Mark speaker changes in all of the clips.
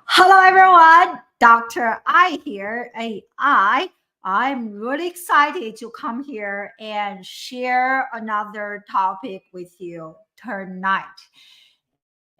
Speaker 1: Hello, everyone. Dr. I here. I'm really excited to come here and share another topic with you tonight.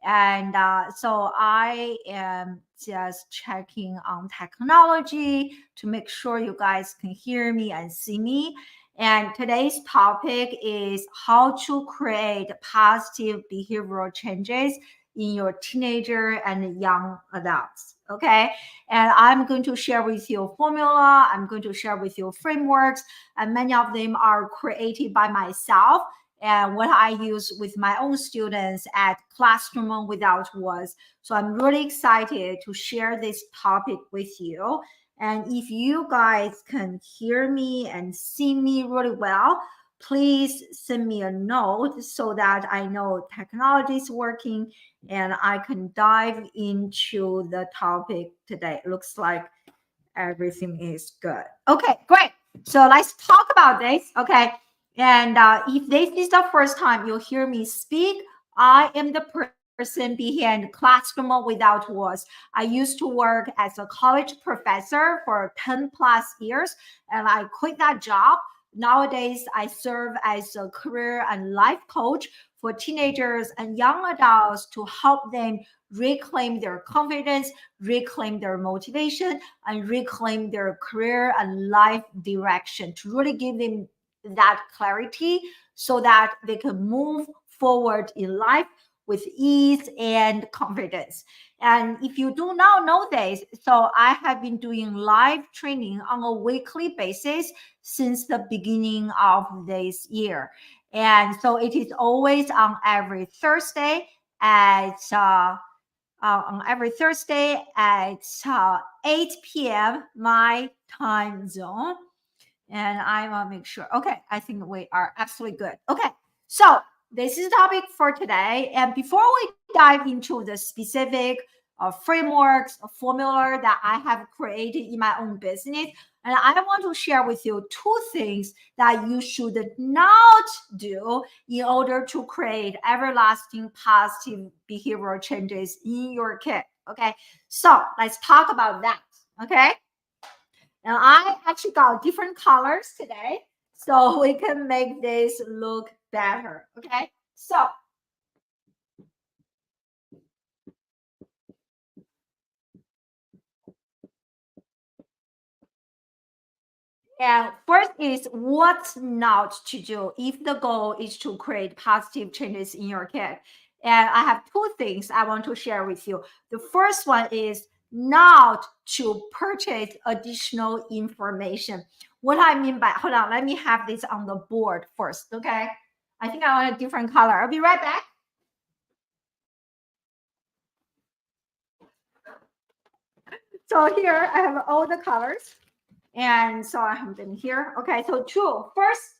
Speaker 1: And so I am just checking on technology to make sure you guys can hear me and see me. And today's topic is how to create positive behavioral changes in your teenager and young adults. Okay. And I'm going to share with you formula. I'm going to share with you frameworks, and many of them are created by myself and what I use with my own students at Classroom Without Words. So I'm really excited to share this topic with you. And if you guys can hear me and see me really well, please send me a note so that I know technology is working and I can dive into the topic today. Looks like everything is good. Okay, great. So let's talk about this. Okay. And if this is the first time you hear me speak, I am the person behind Classroom Without Walls. I used to work as a college professor for 10 plus years, and I quit that job. Nowadays, I serve as a career and life coach for teenagers and young adults to help them reclaim their confidence, reclaim their motivation, and reclaim their career and life direction to really give them that clarity so that they can move forward in life with ease and confidence. And if you do not know this, so I have been doing live training on a weekly basis since the beginning of this year. And so it is always on every Thursday at on every Thursday at 8 p.m. my time zone. And I will make sure. Okay, I think we are absolutely good. Okay, so this is the topic for today. And before we dive into the specific frameworks, formula that I have created in my own business, and I want to share with you two things that you should not do in order to create everlasting positive behavioral changes in your kid. Okay, so let's talk about that. Okay. And I actually got different colors today so we can make this look better. Okay. So and first is what not to do if the goal is to create positive changes in your kid. And I have two things I want to share with you. The first one is not to purchase additional information. What I mean by, hold on, let me have this on the board first, okay? I think I want a different color. I'll be right back. So here I have all the colors. And so I have them here. Okay, so two. First,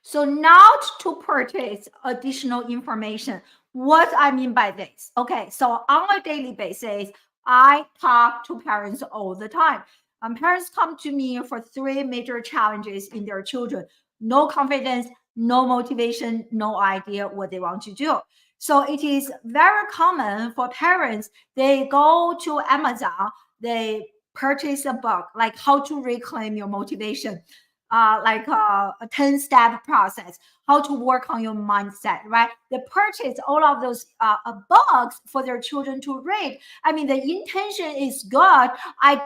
Speaker 1: so not to purchase additional information. What I mean by this? Okay, so on a daily basis, I talk to parents all the time. Parents come to me for three major challenges in their children: no confidence, no motivation, no idea what they want to do. So it is very common for parents, they go to Amazon, they purchase a book like How to Reclaim Your Motivation, like a 10-step process, how to work on your mindset, right? They purchase all of those books for their children to read. I mean, the intention is good. I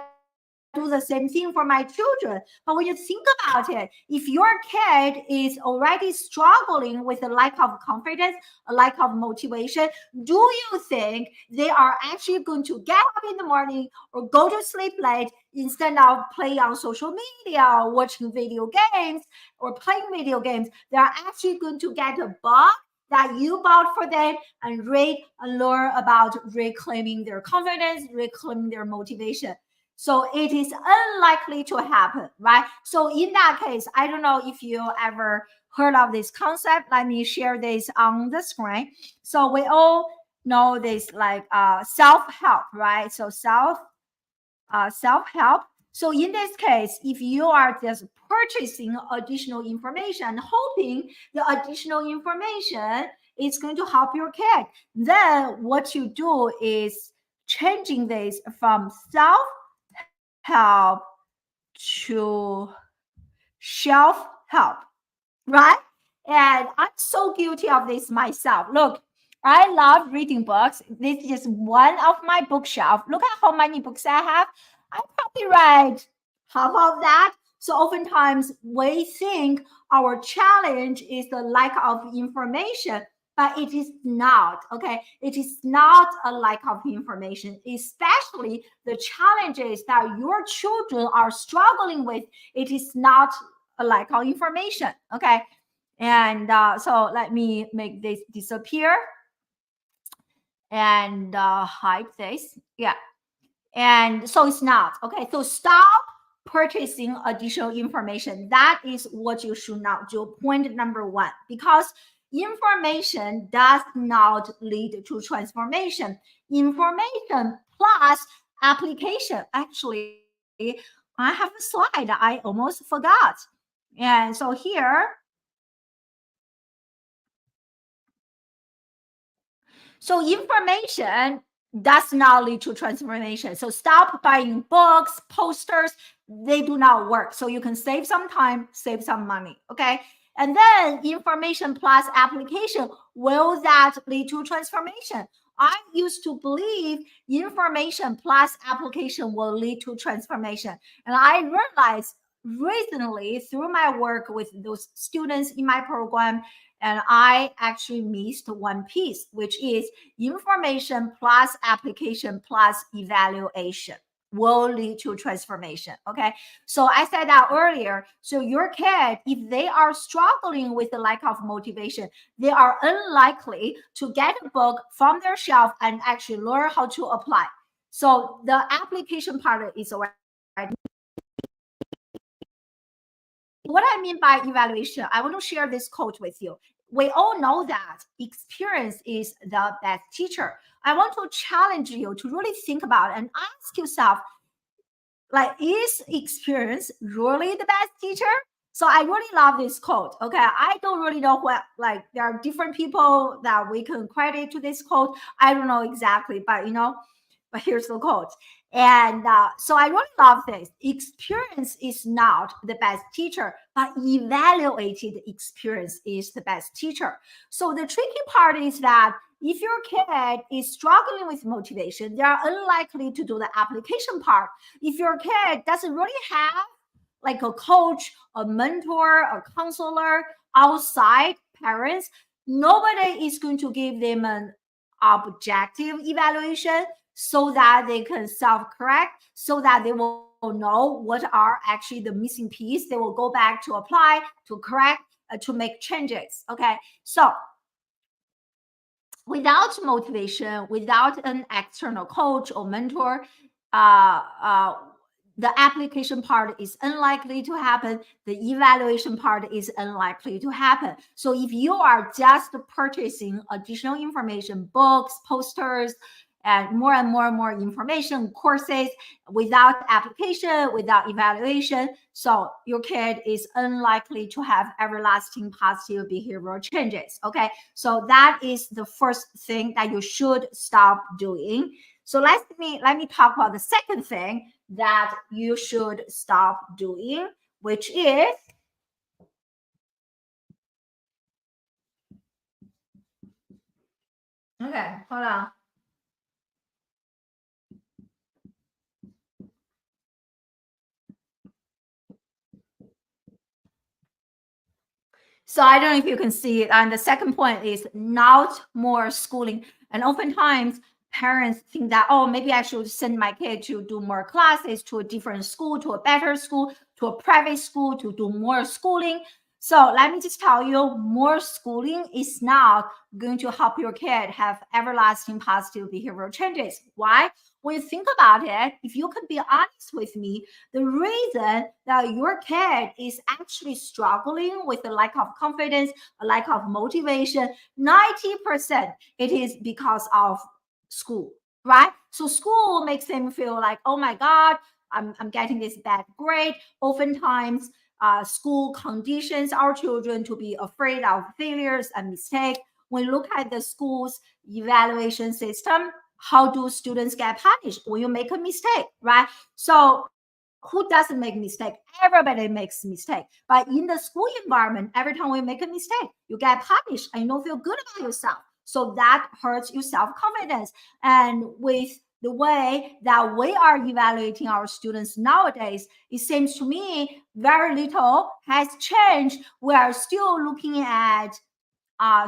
Speaker 1: do the same thing for my children. But when you think about it, if your kid is already struggling with a lack of confidence, a lack of motivation, do you think they are actually going to get up in the morning or go to sleep late instead of playing on social media or watching video games or playing video games? They're actually going to get a book that you bought for them and read and learn about reclaiming their confidence, reclaiming their motivation. So it is unlikely to happen, right? So in that case, I don't know if you ever heard of this concept. Let me share this on the screen. So we all know this like self-help, right? So self-help. So in this case, if you are just purchasing additional information, hoping the additional information is going to help your kid, then what you do is changing this from self-help to self-help, right? And I'm so guilty of this myself. Look, I love reading books. This is just one of my bookshelf. Look at how many books I have. I probably read half of that. So oftentimes we think our challenge is the lack of information, but it is not. Okay, it is not a lack of information. Especially the challenges that your children are struggling with. It is not a lack of information. Okay, and so let me make this disappear and hide this. Yeah, and so it's not. Okay, so stop purchasing additional information. That is what you should not do. Point number one, because information does not lead to transformation. Information plus application. Actually, I have a slide I almost forgot. And so here, so information does not lead to transformation. So stop buying books, posters. They do not work. So you can save some time, save some money. Okay. And then information plus application, will that lead to transformation? I used to believe information plus application will lead to transformation. And I realized recently through my work with those students in my program, and I actually missed one piece, which is information plus application plus evaluation will lead to transformation. Okay. So I said that earlier. So your kid, if they are struggling with the lack of motivation, they are unlikely to get a book from their shelf and actually learn how to apply. So the application part is already. What I mean by evaluation, I want to share this quote with you. We all know that experience is the best teacher. I want to challenge you to really think about it and ask yourself, like, is experience really the best teacher? So I really love this quote. Okay, I don't really know what, like, there are different people that we can credit to this quote. I don't know exactly, but but here's the quote. And so I really love this. Experience is not the best teacher, but evaluated experience is the best teacher. So the tricky part is that if your kid is struggling with motivation, they are unlikely to do the application part. If your kid doesn't really have like a coach, a mentor, a counselor outside parents, nobody is going to give them an objective evaluation so that they can self-correct, so that they will know what are actually the missing piece. They will go back to apply, to correct, to make changes. Okay, so without motivation, without an external coach or mentor, uh, uh, the application part is unlikely to happen. The evaluation part is unlikely to happen. So if you are just purchasing additional information, books, posters, and more and more information, courses, without application, without evaluation, so your kid is unlikely to have everlasting positive behavioral changes. Okay, so that is the first thing that you should stop doing. So let me talk about the second thing that you should stop doing, which is, okay, hold on. So I don't know if you can see it. And the second point is not more schooling. And oftentimes parents think that, oh, maybe I should send my kid to do more classes, to a different school, to a better school, to a private school, to do more schooling. So let me just tell you, more schooling is not going to help your kid have everlasting positive behavioral changes. Why? When you think about it, if you can be honest with me, the reason that your kid is actually struggling with a lack of confidence, a lack of motivation, 90% it is because of school, right? So school makes them feel like, oh my God, I'm getting this bad grade. Oftentimes, school conditions our children to be afraid of failures and mistakes. When you look at the school's evaluation system, how do students get punished when you make a mistake, right? So who doesn't make mistake? Everybody makes mistake. But in the school environment, every time we make a mistake, you get punished and you don't feel good about yourself. So that hurts your self-confidence. And with the way that we are evaluating our students nowadays, it seems to me very little has changed. We are still looking at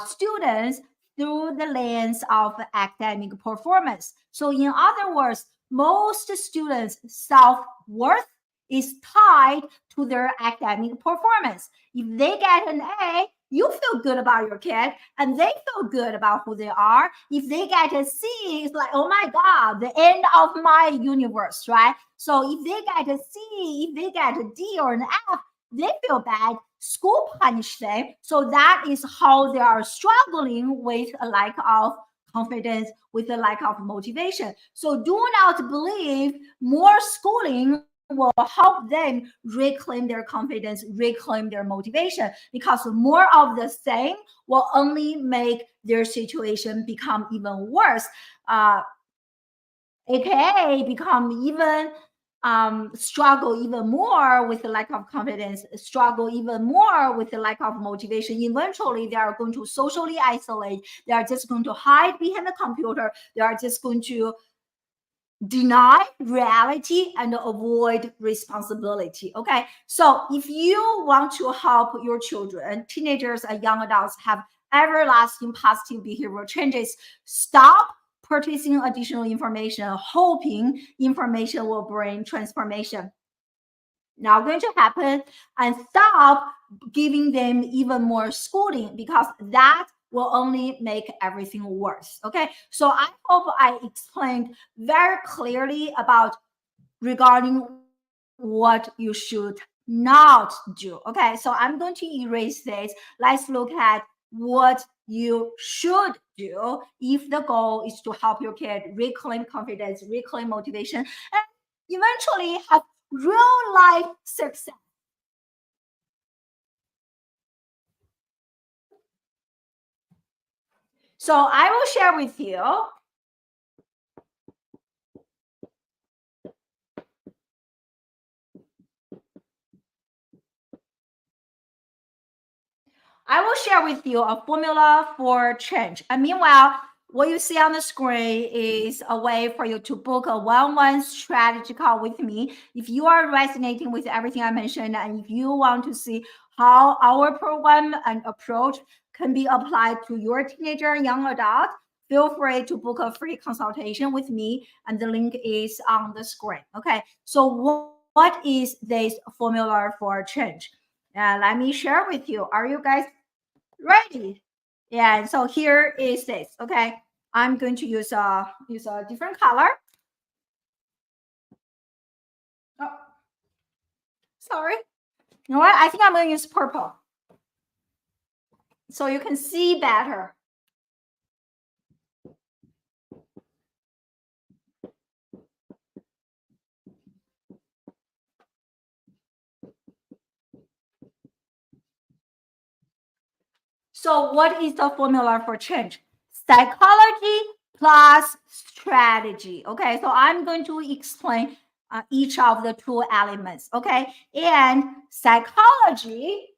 Speaker 1: students through the lens of academic performance. So, in other words, most students' self worth is tied to their academic performance. If they get an A, you feel good about your kid and they feel good about who they are. If they get a C, it's like, oh my God, the end of my universe, right? So if they get a C, if they get a D or an F, they feel bad. School punish them. So that is how they are struggling with a lack of confidence, with a lack of motivation. So do not believe more schooling will help them reclaim their confidence, reclaim their motivation, because more of the same will only make their situation become even worse, aka become even struggle even more with the lack of confidence, struggle even more with the lack of motivation. Eventually, they are going to socially isolate. They are just going to hide behind the computer. They are just going to deny reality and avoid responsibility. Okay, so if you want to help your children, teenagers and young adults have everlasting positive behavioral changes, stop purchasing additional information hoping information will bring transformation. Not going to happen. And stop giving them even more schooling, because that will only make everything worse. Okay, so I hope I explained very clearly about regarding what you should not do. Okay, so I'm going to erase this. Let's look at what you should do if the goal is to help your kid reclaim confidence, reclaim motivation, and eventually have real life success. So I will share with you. I will share with you a formula for change. And meanwhile, what you see on the screen is a way for you to book a one-on-one strategy call with me. If you are resonating with everything I mentioned, and if you want to see how our program and approach can be applied to your teenager and young adult, feel free to book a free consultation with me, and the link is on the screen. Okay, so what is this formula for change? Let me share with you. Are you guys ready? Yeah, so here is this. Okay, I'm going to use a different color. Oh, sorry. You know what? I think I'm going to use purple so you can see better. So what is the formula for change? Psychology plus strategy. Okay, so I'm going to explain each of the two elements. Okay, and psychology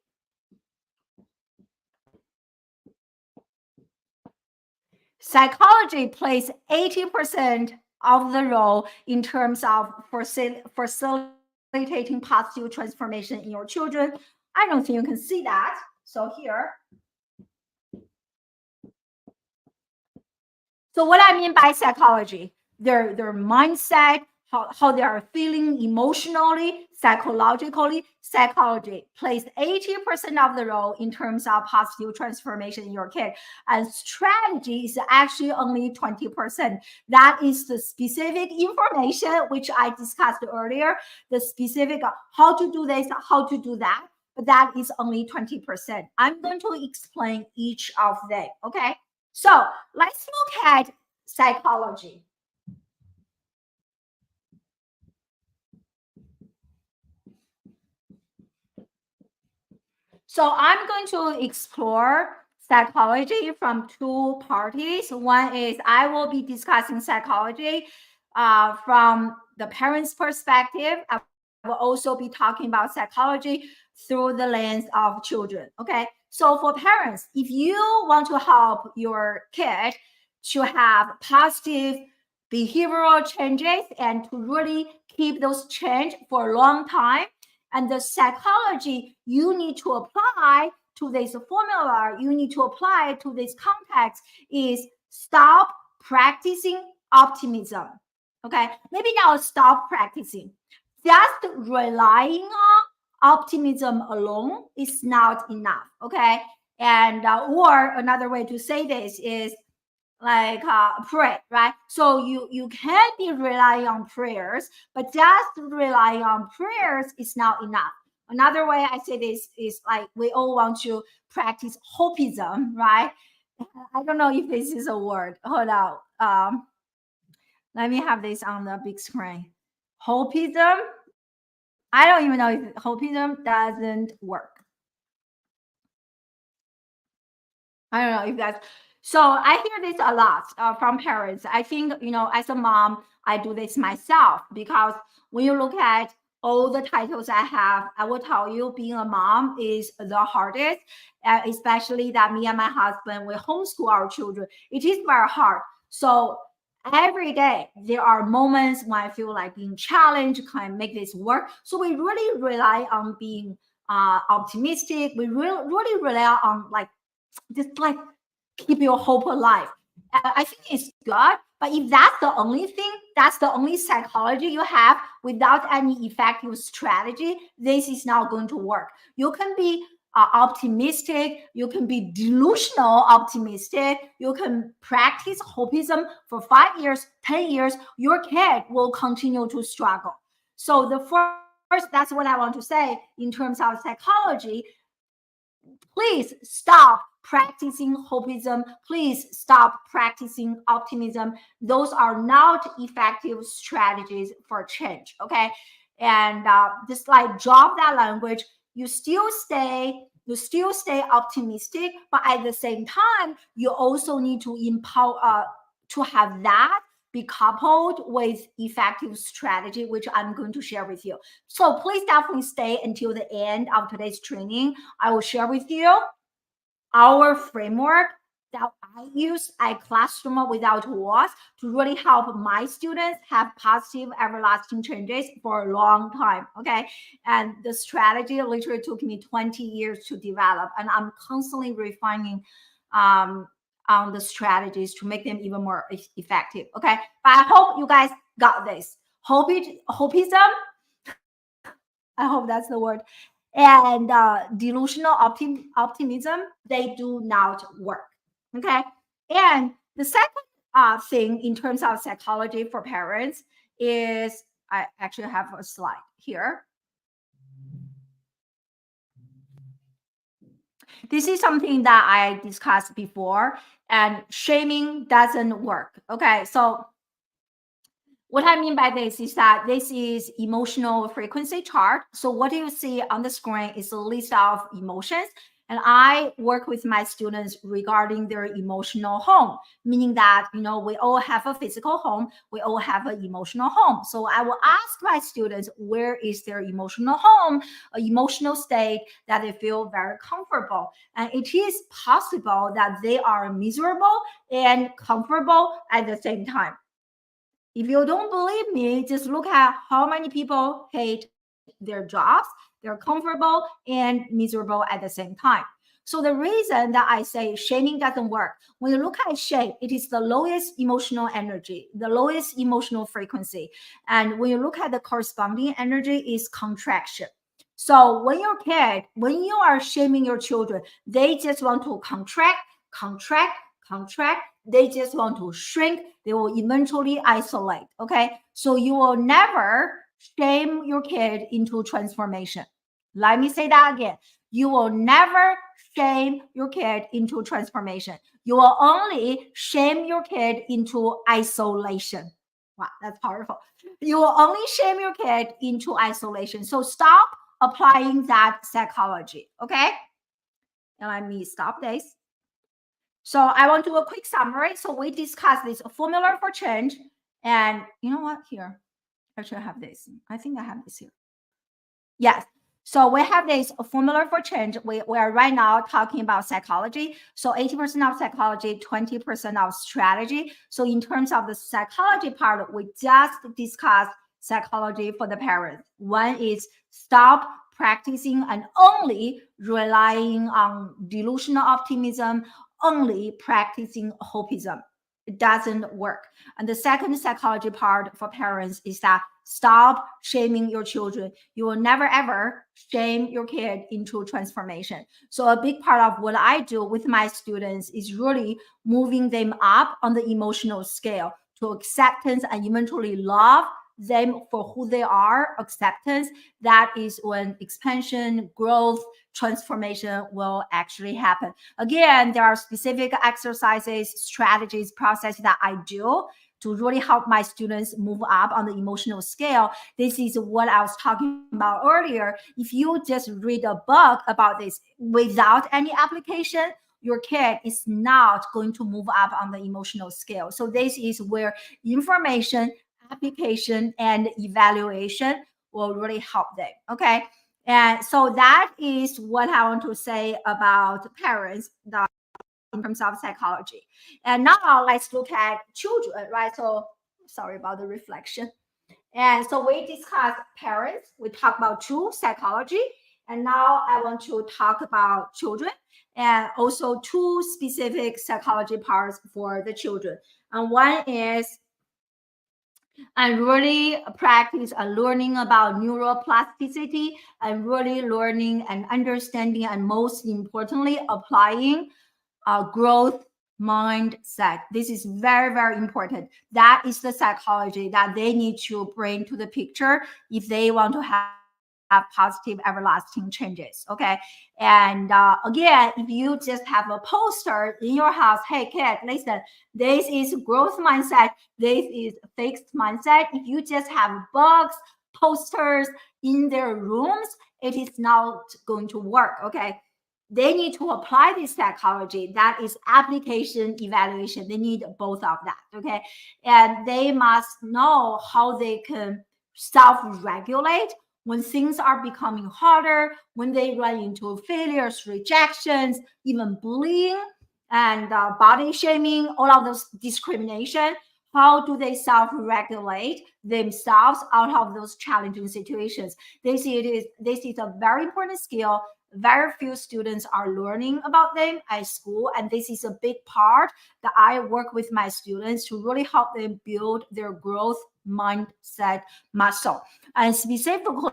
Speaker 1: plays 80% of the role in terms of facilitating positive transformation in your children. I don't think you can see that. So here, so what I mean by psychology, their mindset, how they are feeling emotionally, psychologically, psychology plays 80% of the role in terms of positive transformation in your kid. And strategy is actually only 20%. That is the specific information which I discussed earlier, the specific how to do this, how to do that. But that is only 20%. I'm going to explain each of them. Okay. So let's look at psychology. So I'm going to explore psychology from two parties. One is I will be discussing psychology from the parents' perspective. I will also be talking about psychology through the lens of children. Okay. So for parents, if you want to help your kid to have positive behavioral changes and to really keep those change for a long time, and the psychology you need to apply to this formula, you need to apply to this context is stop practicing optimism. Okay, maybe now stop practicing. Just relying on optimism alone is not enough. Okay, and or another way to say this is like pray, right? So you can be relying on prayers, but just relying on prayers is not enough. Another way I say this is like we all want to practice hopism, right? I don't know if this is a word. Hold on. Let me have this on the big screen. Hopism. I don't even know if hopism doesn't work. I don't know if that's so. I hear this a lot from parents. I think, as a mom, I do this myself because when you look at all the titles I have, I will tell you being a mom is the hardest, especially that me and my husband, we homeschool our children. It is very hard. So every day there are moments when I feel like being challenged, can I make this work? So we really rely on being optimistic. We really rely on like just like keep your hope alive. I think it's good, but if that's the only thing, that's the only psychology you have without any effective strategy, this is not going to work. You can be optimistic, you can be delusional optimistic, you can practice hopism for 5 years, 10 years, your kid will continue to struggle. So the first, that's what I want to say in terms of psychology. Please stop practicing hopism. Please stop practicing optimism. Those are not effective strategies for change. Okay. And just like drop that language, you still stay optimistic, but at the same time, you also need to empower to have that be coupled with effective strategy, which I'm going to share with you. So please definitely stay until the end of today's training. I will share with you our framework that I use at Classroom Without Walls to really help my students have positive, everlasting changes for a long time. Okay. And the strategy literally took me 20 years to develop, and I'm constantly refining um, on the strategies to make them even more effective. Okay. But I hope you guys got this. Hopism, I hope that's the word. And delusional optimism, they do not work. Okay. And the second thing in terms of psychology for parents is I actually have a slide here. This is something that I discussed before, and shaming doesn't work. Okay. So what I mean by this is that this is emotional frequency chart. So what you see on the screen is a list of emotions. And I work with my students regarding their emotional home, meaning that, we all have a physical home, we all have an emotional home. So I will ask my students, where is their emotional home, an emotional state that they feel very comfortable. And it is possible that they are miserable and comfortable at the same time. If you don't believe me, just look at how many people hate their jobs, they're comfortable and miserable at the same time. So the reason that I say shaming doesn't work, when you look at shame, it is the lowest emotional energy, the lowest emotional frequency. And when you look at the corresponding energy is contraction. So when you are shaming your children, they just want to contract, contract. They just want to shrink. They will eventually isolate. Okay. So you will never shame your kid into transformation. Let me say that again. You will never shame your kid into transformation. You will only shame your kid into isolation. Wow, that's powerful. You will only shame your kid into isolation. So stop applying that psychology. Okay. And let me stop this. So I want to do a quick summary. So we discussed this formula for change. And you know what? Here, actually, I have this. I think I have this here. Yes. So we have this formula for change. We are right now talking about psychology. So 80% of psychology, 20% of strategy. So in terms of the psychology part, we just discussed psychology for the parents. One is stop practicing and only relying on delusional optimism, only practicing hopeism. It doesn't work. And the second psychology part for parents is that stop shaming your children. You will never ever shame your kid into transformation. So a big part of what I do with my students is really moving them up on the emotional scale to acceptance and eventually love them for who they are. Acceptance, that is when expansion, growth, transformation will actually happen. Again, there are specific exercises, strategies, processes that I do to really help my students move up on the emotional scale. This is what I was talking about earlier. If you just read a book about this without any application, your kid is not going to move up on the emotional scale. So this is where information, application, and evaluation will really help them. Okay. And so that is what I want to say about parents in terms of psychology. And now let's look at children, right? So sorry about the reflection. And so we discussed parents, we talked about true psychology, and now I want to talk about children and also two specific psychology parts for the children. And one is and really practice and learning about neuroplasticity and really learning and understanding and most importantly applying growth mindset. This is very, very important. That is the psychology that they need to bring to the picture if they want to have positive, everlasting changes. Okay. And again, if you just have a poster in your house, hey, kid, listen, this is growth mindset. This is fixed mindset. If you just have books, posters in their rooms, it is not going to work. Okay. They need to apply this psychology. That is application evaluation. They need both of that. Okay. And they must know how they can self-regulate when things are becoming harder, when they run into failures, rejections, even bullying and body shaming, all of those discrimination. How do they self-regulate themselves out of those challenging situations? This is a very important skill. Very few students are learning about them at school, and this is a big part that I work with my students to really help them build their growth mindset muscle. And specifically,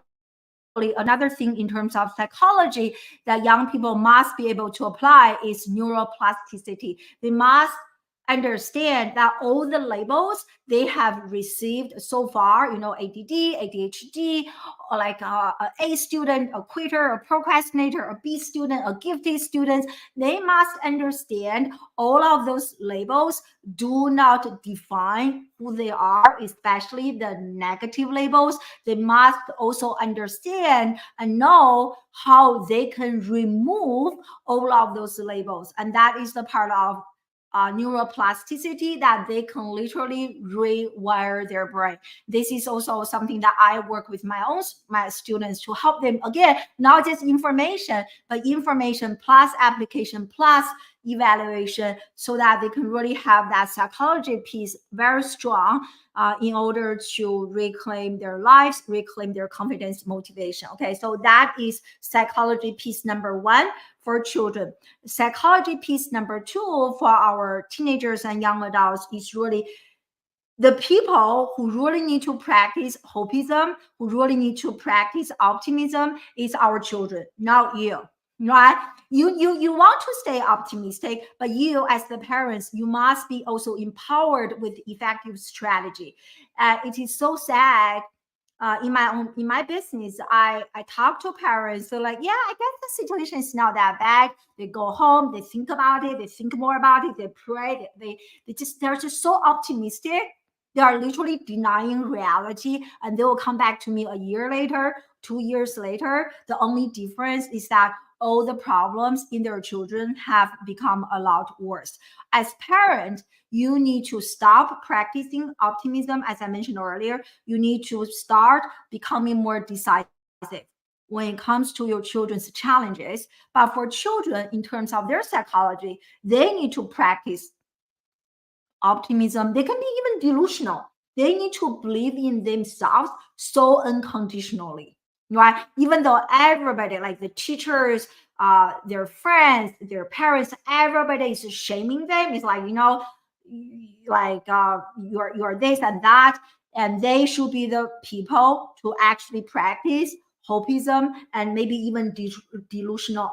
Speaker 1: another thing in terms of psychology that young people must be able to apply is neuroplasticity. They must understand that all the labels they have received so far, ADD, ADHD, or like A student, a quitter, a procrastinator, a B student, a gifted student, they must understand all of those labels do not define who they are, especially the negative labels. They must also understand and know how they can remove all of those labels. And that is the part of neuroplasticity that they can literally rewire their brain. This is also something that I work with my students to help them, again, not just information, but information plus application plus evaluation, so that they can really have that psychology piece very strong in order to reclaim their lives, reclaim their confidence, motivation. Okay, so that is psychology piece number one for children. Psychology piece number two for our teenagers and young adults is really the people who really need to practice hopeism, who really need to practice optimism is our children, not you. Right? You want to stay optimistic, but you as the parents, you must be also empowered with effective strategy. It is so sad in my business, I talk to parents. They're like, yeah, I guess the situation is not that bad. They go home, they think about it, they think more about it, they pray, they're just so optimistic. They are literally denying reality, and they will come back to me a year later, 2 years later. The only difference is that all the problems in their children have become a lot worse. As parents, you need to stop practicing optimism. As I mentioned earlier, you need to start becoming more decisive when it comes to your children's challenges. But for children, in terms of their psychology, they need to practice optimism. They can be even delusional. They need to believe in themselves so unconditionally, right? Even though everybody, like the teachers, their friends, their parents, everybody is shaming them. It's like, like you're this and that, and they should be the people to actually practice hopism and maybe even delusional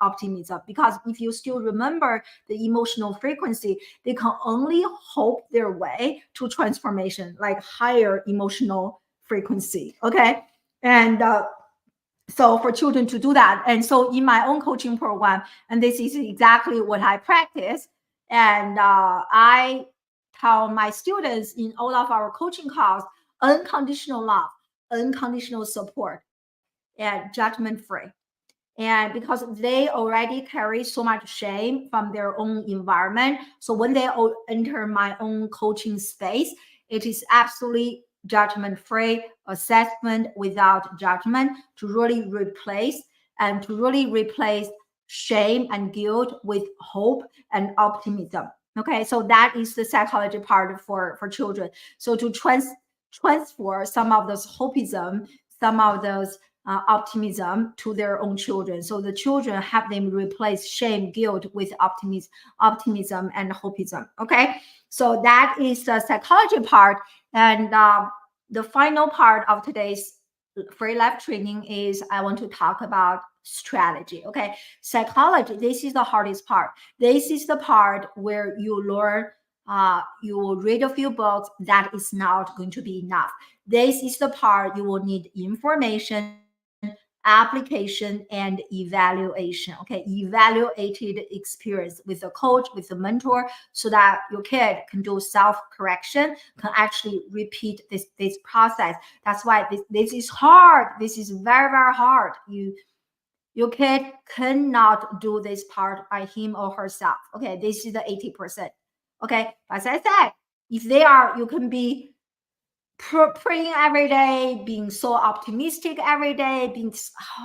Speaker 1: optimism. Because if you still remember the emotional frequency, they can only hope their way to transformation, like higher emotional frequency. Okay. And so for children to do that. And so in my own coaching program, and this is exactly what I practice. And I tell my students in all of our coaching calls, unconditional love, unconditional support, and judgment free. And because they already carry so much shame from their own environment, so when they enter my own coaching space, it is absolutely judgment free assessment without judgment to really replace shame and guilt with hope and optimism. Okay, so that is the psychology part for children. So to transfer some of those hopism, some of those optimism to their own children. So the children have them replace shame, guilt with optimism and hopism. Okay, so that is the psychology part. And the final part of today's free life training is I want to talk about strategy. Okay, psychology. This is the hardest part. This is the part where you learn. You will read a few books. That is not going to be enough. This is the part you will need information, application, and evaluation. Okay, evaluated experience with a coach, with a mentor, so that your kid can do self-correction, can actually repeat this process. That's why this is hard. This is very, very hard. Your kid cannot do this part by him or herself. Okay, this is the 80%. Okay, as I said, if they are, you can be praying every day, being so optimistic every day, being,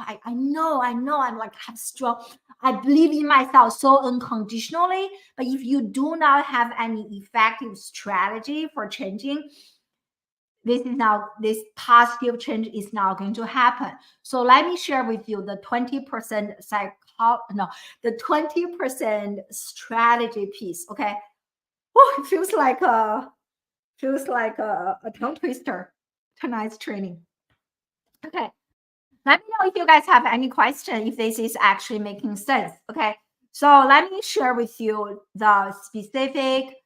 Speaker 1: I know, I'm like, I'm strong. I believe in myself so unconditionally. But if you do not have any effective strategy for changing, this positive change is not going to happen. So let me share with you the 20% the 20% strategy piece. Okay. Oh, it feels like a tongue twister tonight's training. Okay, let me know if you guys have any question, if this is actually making sense. Okay, so let me share with you the specific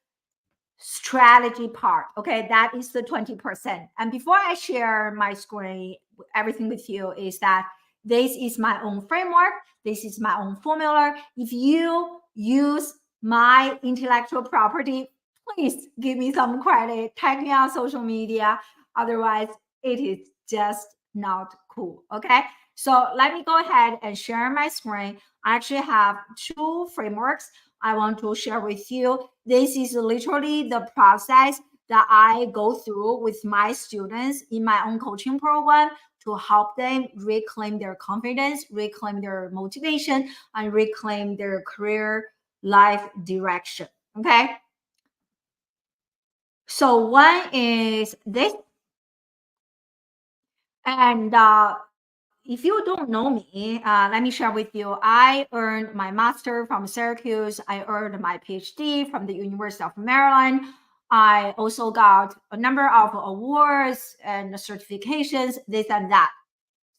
Speaker 1: strategy part. Okay, that is the 20%. And before I share my screen, everything with you, is that this is my own framework, this is my own formula. If you use my intellectual property, please give me some credit, tag me on social media. Otherwise, it is just not cool. Okay, so let me go ahead and share my screen. I actually have two frameworks I want to share with you. This is literally the process that I go through with my students in my own coaching program to help them reclaim their confidence, reclaim their motivation, and reclaim their career life direction. Okay. So one is this, and if you don't know me, let me share with you. I earned my master from Syracuse. I earned my PhD from the University of Maryland. I also got a number of awards and certifications, this and that.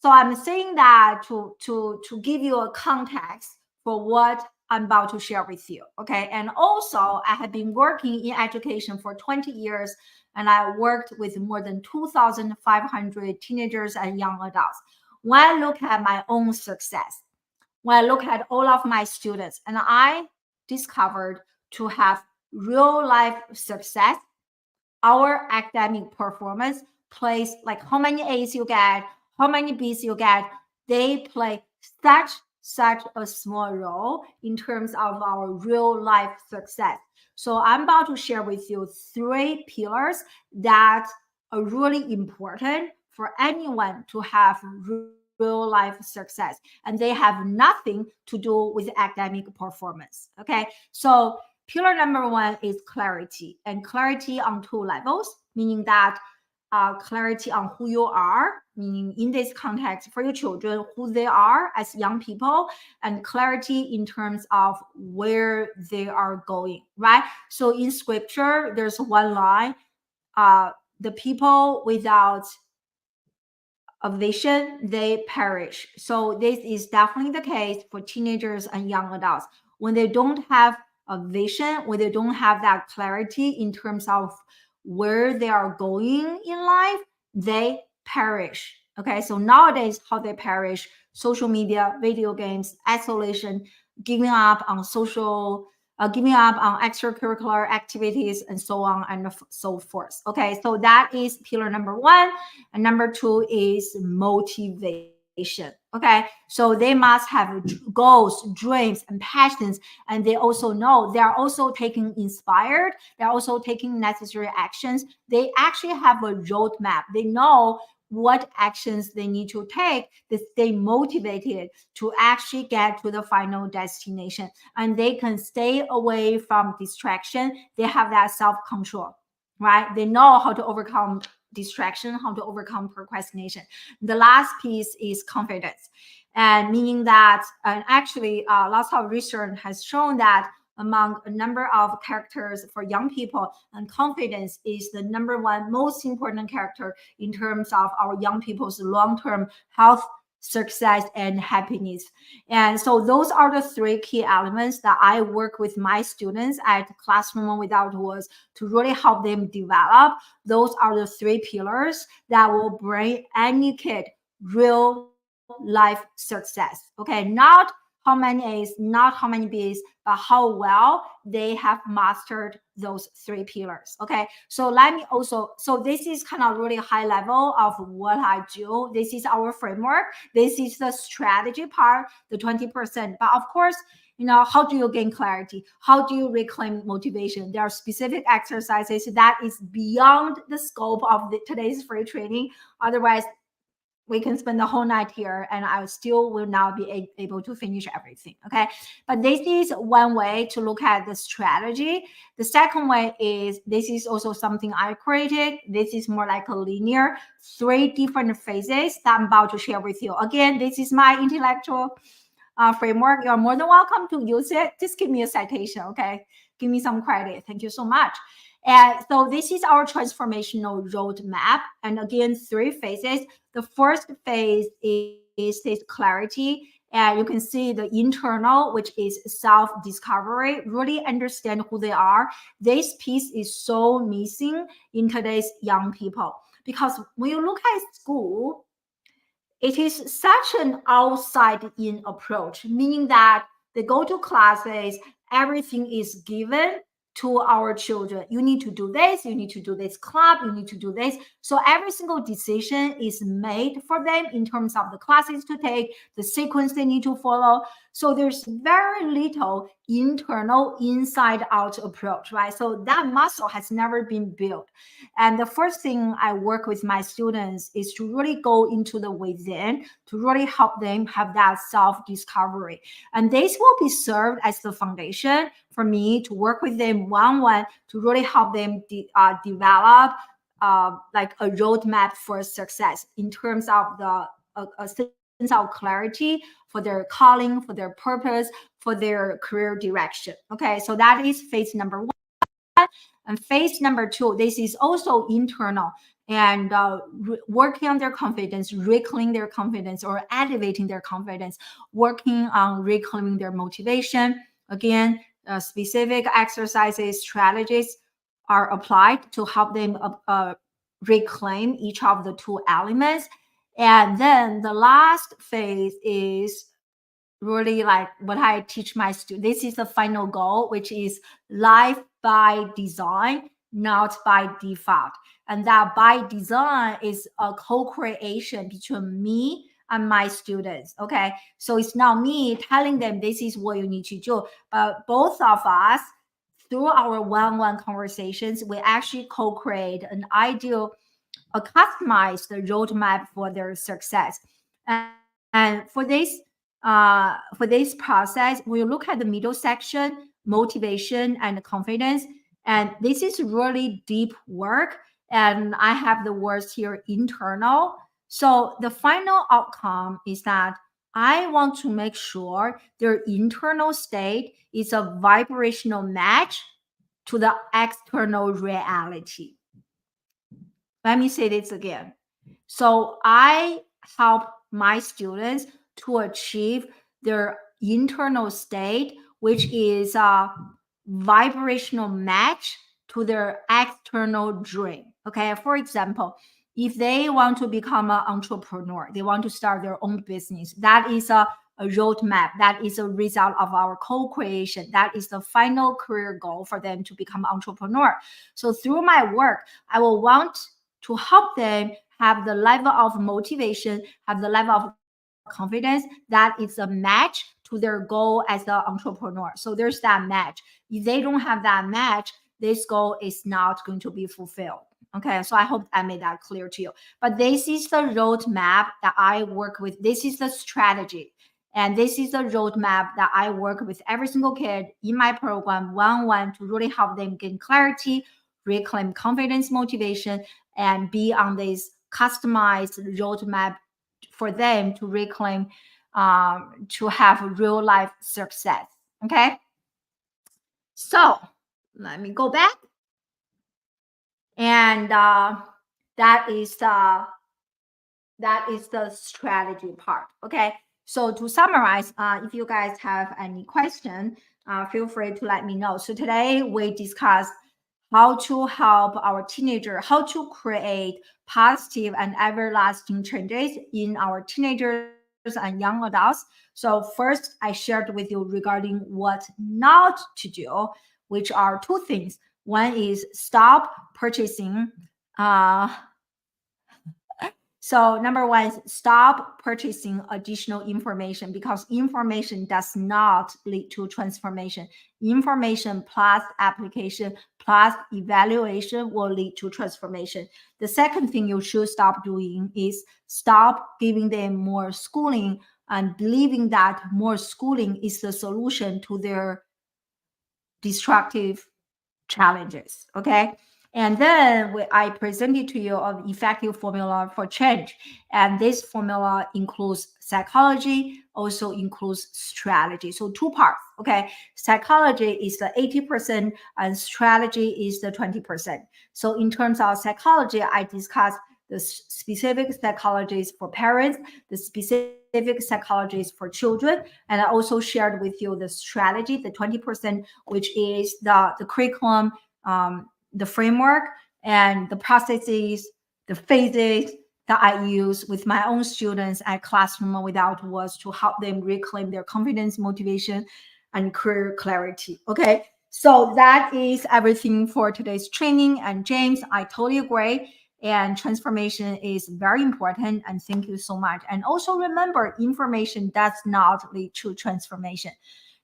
Speaker 1: So I'm saying that to give you a context for what I'm about to share with you. Okay. And also, I have been working in education for 20 years, and I worked with more than 2,500 teenagers and young adults. When I look at my own success, when I look at all of my students, and I discovered to have real life success, our academic performance plays, like how many A's you get, how many B's you get, they play such such a small role in terms of our real life success. So I'm about to share with you 3 pillars that are really important for anyone to have real life success, and they have nothing to do with academic performance. Okay, so pillar number 1 is clarity, and clarity on 2 levels, meaning that clarity on who you are, meaning in this context for your children, who they are as young people, and clarity in terms of where they are going, right? So in scripture, there's one line, the people without a vision, they perish. So this is definitely the case for teenagers and young adults. When they don't have a vision, when they don't have that clarity in terms of where they are going in life, they perish. Okay, so nowadays, how they perish: social media, video games, isolation, giving up on giving up on extracurricular activities, and so on and so forth. Okay, so that is pillar number 1. And number 2 is motivation. Okay, so they must have goals, dreams, and passions, and they also know they are also taking inspired, they're also taking necessary actions. They actually have a roadmap. They know what actions they need to take to stay motivated to actually get to the final destination, and they can stay away from distraction. They have that self-control, right? They know how to overcome distraction, how to overcome procrastination. The last piece is confidence, and meaning that, and actually, lots of research has shown that among a number of characters for young people, and confidence is the number 1 most important character in terms of our young people's long-term health, success, and happiness. And so those are the 3 key elements that I work with my students at Classroom Without Walls to really help them develop. Those are the 3 pillars that will bring any kid real life success. Okay, not how many A's, not how many B's, but how well they have mastered those 3 pillars. Okay, so let me also, so this is kind of really high level of what I do. This is our framework. This is the strategy part, the 20%. But of course, how do you gain clarity? How do you reclaim motivation? There are specific exercises that is beyond the scope of today's free training. Otherwise, we can spend the whole night here and I still will not be able to finish everything. Okay, but this is one way to look at the strategy. The second way is, this is also something I created. This is more like a linear 3 different phases that I'm about to share with you. Again, this is my intellectual framework. You're more than welcome to use it. Just give me a citation. Okay, give me some credit. Thank you so much. And so this is our transformational roadmap. And again, 3 phases. The first phase is this clarity. And you can see the internal, which is self-discovery, really understand who they are. This piece is so missing in today's young people. Because when you look at school, it is such an outside-in approach, meaning that they go to classes, everything is given to our children. You need to do this, you need to do this club, you need to do this. So every single decision is made for them in terms of the classes to take, the sequence they need to follow. So there's very little internal inside-out approach, right? So that muscle has never been built. And the first thing I work with my students is to really go into the within, to really help them have that self-discovery. And this will be served as the foundation for me to work with them one-on-one to really help them develop like a roadmap for success in terms of a sense of clarity for their calling, for their purpose, for their career direction. Okay, so that is phase number 1. And phase number 2, this is also internal, and working on their confidence, reclaiming their confidence or elevating their confidence, working on reclaiming their motivation. Again, specific exercises, strategies are applied to help them reclaim each of the 2 elements. And then the last phase is really like what I teach my students. This is the final goal, which is life by design, not by default. And that by design is a co-creation between me and my students. Okay, so it's not me telling them this is what you need to do, but both of us, through our one-on-one conversations, we actually co-create an ideal, a customized roadmap for their success. And for this process, we look at the middle section, motivation and confidence. And this is really deep work. And I have the words here, internal. So the final outcome is that I want to make sure their internal state is a vibrational match to the external reality. Let me say this again. So I help my students to achieve their internal state, which is a vibrational match to their external dream. Okay, for example, if they want to become an entrepreneur, they want to start their own business, that is a roadmap, that is a result of our co-creation, that is the final career goal for them to become entrepreneur. So through my work, I will want to help them have the level of motivation, have the level of confidence that is a match to their goal as the entrepreneur. So there's that match. If they don't have that match, this goal is not going to be fulfilled. Okay, so I hope I made that clear to you. But this is the roadmap that I work with. This is the strategy. And this is the roadmap that I work with every single kid in my program one-on-one to really help them gain clarity, reclaim confidence, motivation, and be on this customized roadmap for them to reclaim, to have real life success. Okay, so let me go back, and that is the strategy part. Okay, so to summarize, if you guys have any question, feel free to let me know. So today we discussed how to help our teenager, how to create positive and everlasting changes in our teenagers and young adults. So first, I shared with you regarding what not to do, which are two things. One is stop purchasing. So number one is stop purchasing additional information, because information does not lead to transformation. Information plus application plus evaluation will lead to transformation. The second thing you should stop doing is stop giving them more schooling and believing that more schooling is the solution to their destructive challenges. Okay. And then I presented to you an effective formula for change. And this formula includes psychology, also includes strategy. So two parts. Okay. Psychology is the 80% and strategy is the 20%. So in terms of psychology, I discussed the specific psychologies for parents, the specific psychologies for children, and I also shared with you the strategy, the 20%, which is the curriculum, the framework, and the processes, the phases that I use with my own students at Classroom Without Walls to help them reclaim their confidence, motivation, and career clarity. Okay, so that is everything for today's training. And James, I totally agree. And transformation is very important. And thank you so much. And also remember, information does not lead to transformation.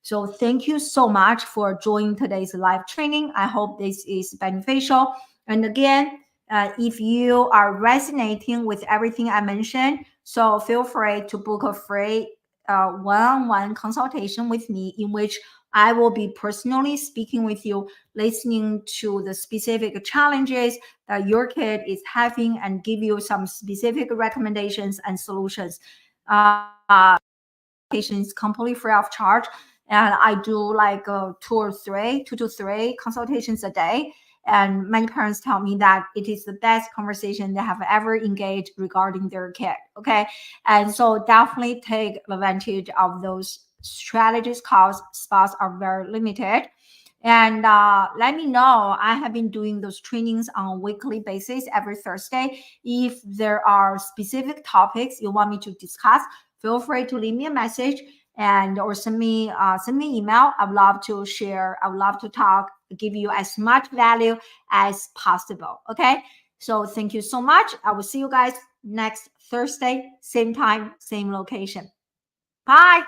Speaker 1: So thank you so much for joining today's live training. I hope this is beneficial. And again, if you are resonating with everything I mentioned, so feel free to book a free one-on-one consultation with me, in which I will be personally speaking with you, listening to the specific challenges that your kid is having, and give you some specific recommendations and solutions. Is completely free of charge, and I do like two to three consultations a day. And many parents tell me that it is the best conversation they have ever engaged regarding their kid. Okay, and so definitely take advantage of those strategies, cause spots are very limited. And let me know. I have been doing those trainings on a weekly basis every Thursday. If there are specific topics you want me to discuss, feel free to leave me a message and or send me email. I would love to share. I would love to talk, give you as much value as possible. Okay. So thank you so much. I will see you guys next Thursday, same time, same location. Bye.